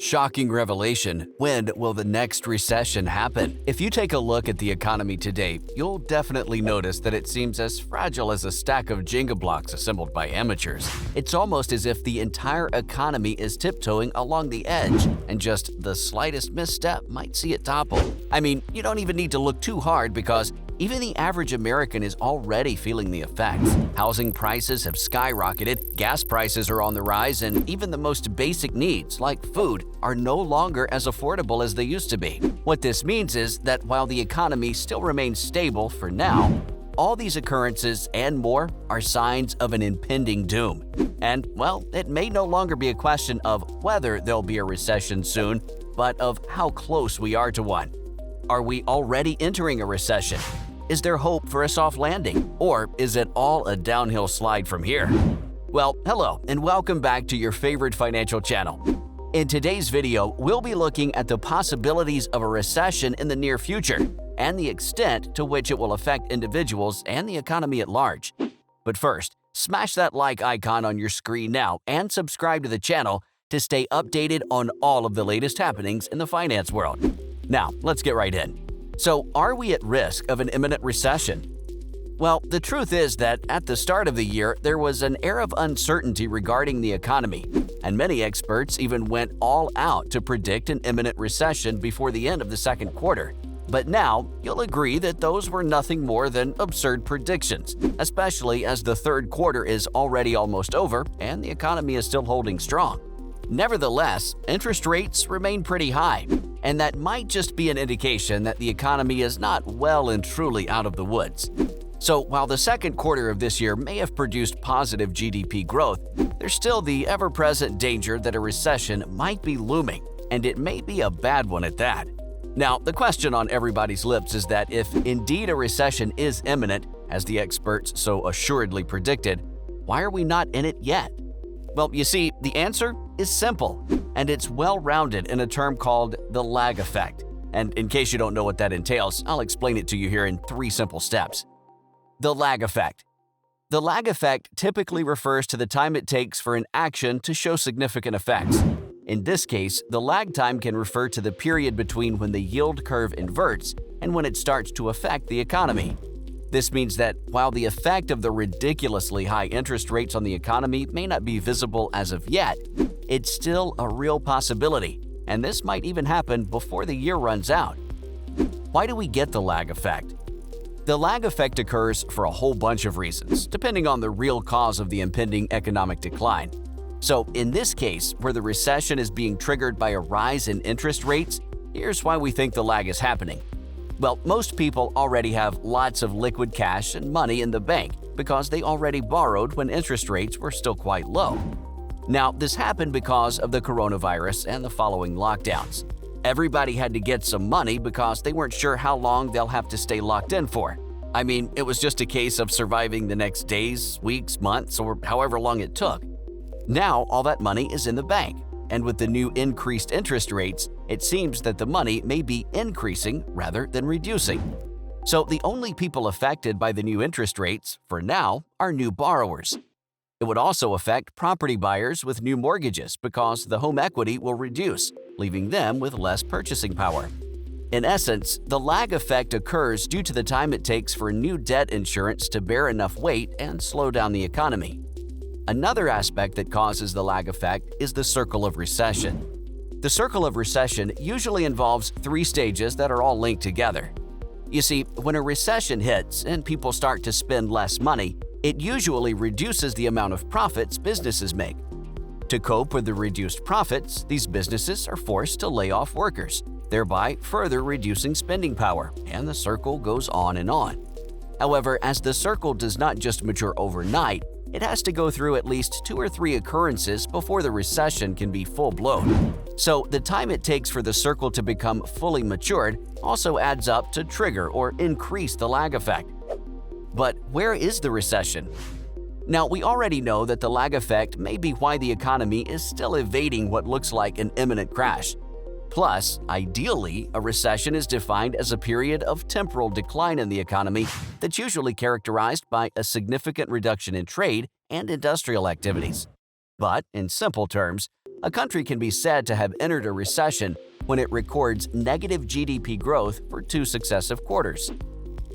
Shocking revelation. When will the next recession happen? If you take a look at the economy today, you'll definitely notice that it seems as fragile as a stack of Jenga blocks assembled by amateurs. It's almost as if the entire economy is tiptoeing along the edge, and just the slightest misstep might see it topple. I mean, you don't even need to look too hard because even the average American is already feeling the effects. Housing prices have skyrocketed, gas prices are on the rise, and even the most basic needs, like food, are no longer as affordable as they used to be. What this means is that while the economy still remains stable for now, all these occurrences and more are signs of an impending doom. And, well, it may no longer be a question of whether there'll be a recession soon, but of how close we are to one. Are we already entering a recession? Is there hope for a soft landing? Or is it all a downhill slide from here? Well, hello and welcome back to your favorite financial channel. In today's video, we'll be looking at the possibilities of a recession in the near future and the extent to which it will affect individuals and the economy at large. But first, smash that like icon on your screen now and subscribe to the channel to stay updated on all of the latest happenings in the finance world. Now, let's get right in. So, are we at risk of an imminent recession? Well, the truth is that at the start of the year, there was an air of uncertainty regarding the economy, and many experts even went all out to predict an imminent recession before the end of the second quarter. But now, you'll agree that those were nothing more than absurd predictions, especially as the third quarter is already almost over and the economy is still holding strong. Nevertheless, interest rates remain pretty high, and that might just be an indication that the economy is not well and truly out of the woods. So while the second quarter of this year may have produced positive GDP growth, there's still the ever-present danger that a recession might be looming, and it may be a bad one at that. Now, the question on everybody's lips is that if indeed a recession is imminent, as the experts so assuredly predicted, why are we not in it yet? Well, you see, the answer is simple, and it's well-rounded in a term called the lag effect. And in case you don't know what that entails, I'll explain it to you here in 3 simple steps. The lag effect. The lag effect typically refers to the time it takes for an action to show significant effects. In this case, the lag time can refer to the period between when the yield curve inverts and when it starts to affect the economy. This means that while the effect of the ridiculously high interest rates on the economy may not be visible as of yet, it's still a real possibility, and this might even happen before the year runs out. Why do we get the lag effect? The lag effect occurs for a whole bunch of reasons, depending on the real cause of the impending economic decline. So, in this case, where the recession is being triggered by a rise in interest rates, here's why we think the lag is happening. Well, most people already have lots of liquid cash and money in the bank because they already borrowed when interest rates were still quite low. Now, this happened because of the coronavirus and the following lockdowns. Everybody had to get some money because they weren't sure how long they'll have to stay locked in for. I mean, it was just a case of surviving the next days, weeks, months, or however long it took. Now, all that money is in the bank, and with the new increased interest rates, it seems that the money may be increasing rather than reducing. So the only people affected by the new interest rates, for now, are new borrowers. It would also affect property buyers with new mortgages because the home equity will reduce, leaving them with less purchasing power. In essence, the lag effect occurs due to the time it takes for new debt insurance to bear enough weight and slow down the economy. Another aspect that causes the lag effect is the circle of recession. The circle of recession usually involves 3 stages that are all linked together. You see, when a recession hits and people start to spend less money, it usually reduces the amount of profits businesses make. To cope with the reduced profits, these businesses are forced to lay off workers, thereby further reducing spending power, and the circle goes on and on. However, as the circle does not just mature overnight, it has to go through at least 2 or 3 occurrences before the recession can be full-blown. So the time it takes for the circle to become fully matured also adds up to trigger or increase the lag effect. But where is the recession? Now, we already know that the lag effect may be why the economy is still evading what looks like an imminent crash. Plus, ideally, a recession is defined as a period of temporal decline in the economy that's usually characterized by a significant reduction in trade and industrial activities. But, in simple terms, A country can be said to have entered a recession when it records negative GDP growth for 2 successive quarters.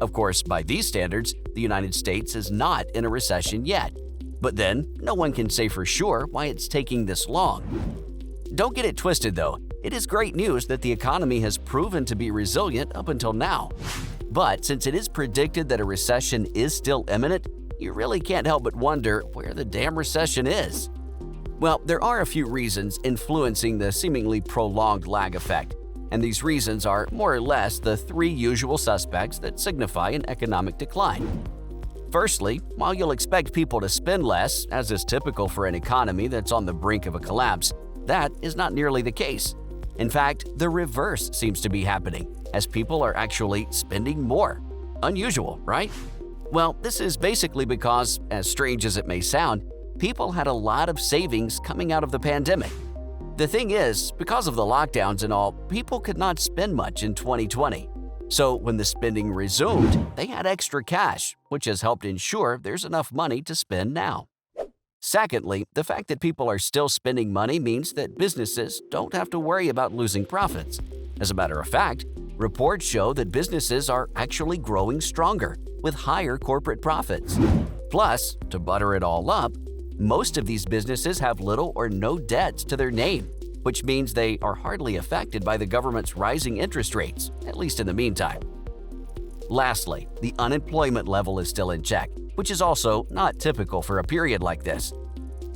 Of course, by these standards, the United States is not in a recession yet. But then, no one can say for sure why it's taking this long. Don't get it twisted though, it is great news that the economy has proven to be resilient up until now. But since it is predicted that a recession is still imminent, you really can't help but wonder where the damn recession is. Well, there are a few reasons influencing the seemingly prolonged lag effect, and these reasons are more or less the 3 usual suspects that signify an economic decline. Firstly, while you'll expect people to spend less, as is typical for an economy that's on the brink of a collapse, that is not nearly the case. In fact, the reverse seems to be happening, as people are actually spending more. Unusual, right? Well, this is basically because, as strange as it may sound, people had a lot of savings coming out of the pandemic. The thing is, because of the lockdowns and all, people could not spend much in 2020. So when the spending resumed, they had extra cash, which has helped ensure there's enough money to spend now. Secondly, the fact that people are still spending money means that businesses don't have to worry about losing profits. As a matter of fact, reports show that businesses are actually growing stronger, with higher corporate profits. Plus, to butter it all up, most of these businesses have little or no debts to their name, which means they are hardly affected by the government's rising interest rates, at least in the meantime. Lastly, the unemployment level is still in check, which is also not typical for a period like this.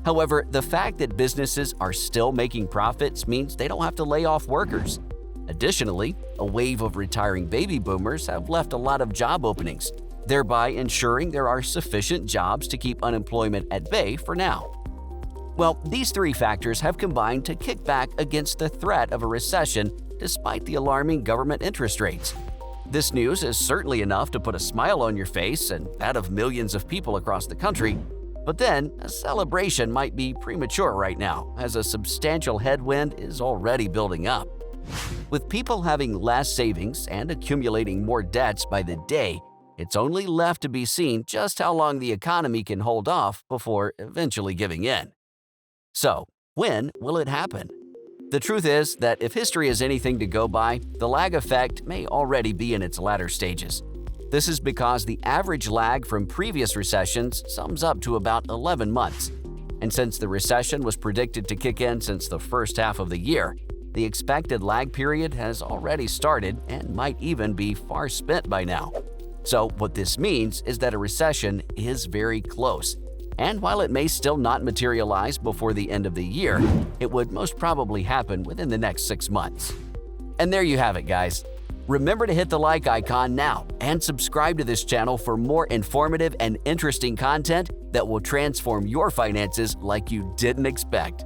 However, the fact that businesses are still making profits means they don't have to lay off workers. Additionally, a wave of retiring baby boomers have left a lot of job openings, thereby ensuring there are sufficient jobs to keep unemployment at bay for now. Well, these 3 factors have combined to kick back against the threat of a recession despite the alarming government interest rates. This news is certainly enough to put a smile on your face and that of millions of people across the country, but then a celebration might be premature right now, as a substantial headwind is already building up. With people having less savings and accumulating more debts by the day, it's only left to be seen just how long the economy can hold off before eventually giving in. So, when will it happen? The truth is that if history is anything to go by, the lag effect may already be in its latter stages. This is because the average lag from previous recessions sums up to about 11 months. And since the recession was predicted to kick in since the first half of the year, the expected lag period has already started and might even be far spent by now. So what this means is that a recession is very close. And while it may still not materialize before the end of the year, it would most probably happen within the next 6 months. And there you have it, guys. Remember to hit the like icon now and subscribe to this channel for more informative and interesting content that will transform your finances like you didn't expect.